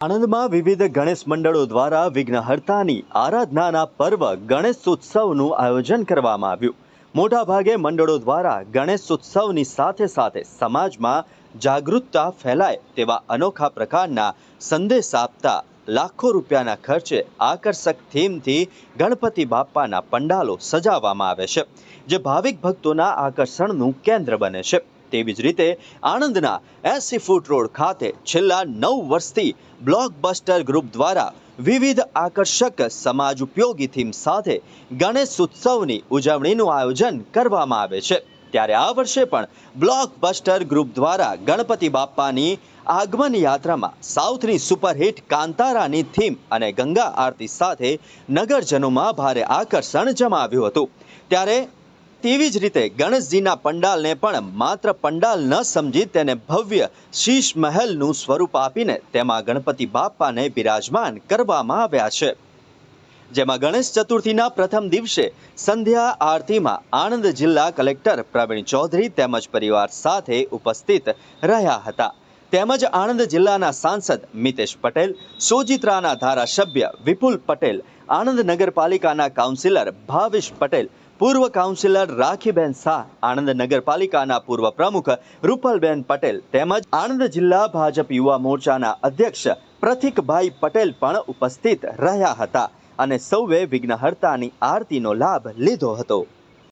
આણંદમાં વિવિધ ગણેશ મંડળો દ્વારા વિઘ્નહર્તાની આરાધનાના પર્વ ગણેશોત્સવનું આયોજન કરવામાં આવ્યું. મોટાભાગે મંડળો દ્વારા ગણેશોત્સવની સાથે સાથે સમાજમાં જાગૃતતા ફેલાય તેવા અનોખા પ્રકારના સંદેશ આપતા લાખો રૂપિયાના ખર્ચે આકર્ષક થીમથી ગણપતિ બાપ્પાના પંડાલો સજાવવામાં આવે છે, જે ભાવિક ભક્તોના આકર્ષણનું કેન્દ્ર બને છે. તેવી જ રીતે આણંદના 80 ફૂટ રોડ ખાતે છેલ્લા 9 વર્ષથી બ્લોકબસ્ટર ગ્રુપ દ્વારા વિવિધ આકર્ષક સમાજ ઉપયોગી થીમ સાથે ગણેશ ઉત્સવની ઉજવણીનું આયોજન કરવામાં આવે છે. ત્યારે આ વર્ષે પણ બ્લોકબસ્ટર ગ્રુપ દ્વારા ગણપતિ બાપ્પાની આગમન યાત્રામાં સાઉથની સુપરહિટ કાંતારાની થીમ અને ગંગા આરતી સાથે નગરજનોમાં ભારે આકર્ષણ જમાવ્યું હતું. ત્યારે તેવી જ રીતે ગણેશજીના પંડાલને પણ માત્ર પંડાલ ન સમજી તેને ભવ્ય શીશ મહેલનું સ્વરૂપ આપીને તેમાં ગણપતિ બાપ્પાને બિરાજમાન કરવામાં આવ્યા છે. જેમાં ગણેશ ચતુર્થીના પ્રથમ દિવસે સંધ્યા આરતીમાં આણંદ જિલ્લા કલેક્ટર પ્રવીણ ચૌધરી તેમજ પરિવાર સાથે ઉપસ્થિત રહ્યા હતા. તેમજ આણંદ જિલ્લાના સાંસદ મિતેશ પટેલ, સોજિત્રાના ધારાસભ્ય વિપુલ પટેલ, આણંદ નગરપાલિકાના કાઉન્સિલર ભાવેશ પટેલ, પૂર્વ કાઉન્સિલર રાખીબેન શાહ, આણંદ નગરપાલિકાના પૂર્વ પ્રમુખ રૂપલબેન પટેલ તેમજ આણંદ જિલ્લા ભાજપ યુવા મોરચાના અધ્યક્ષ પ્રતિકભાઈ પટેલ પણ ઉપસ્થિત રહ્યા હતા અને સૌએ વિઘ્નહર્તાની આરતીનો લાભ લીધો હતો.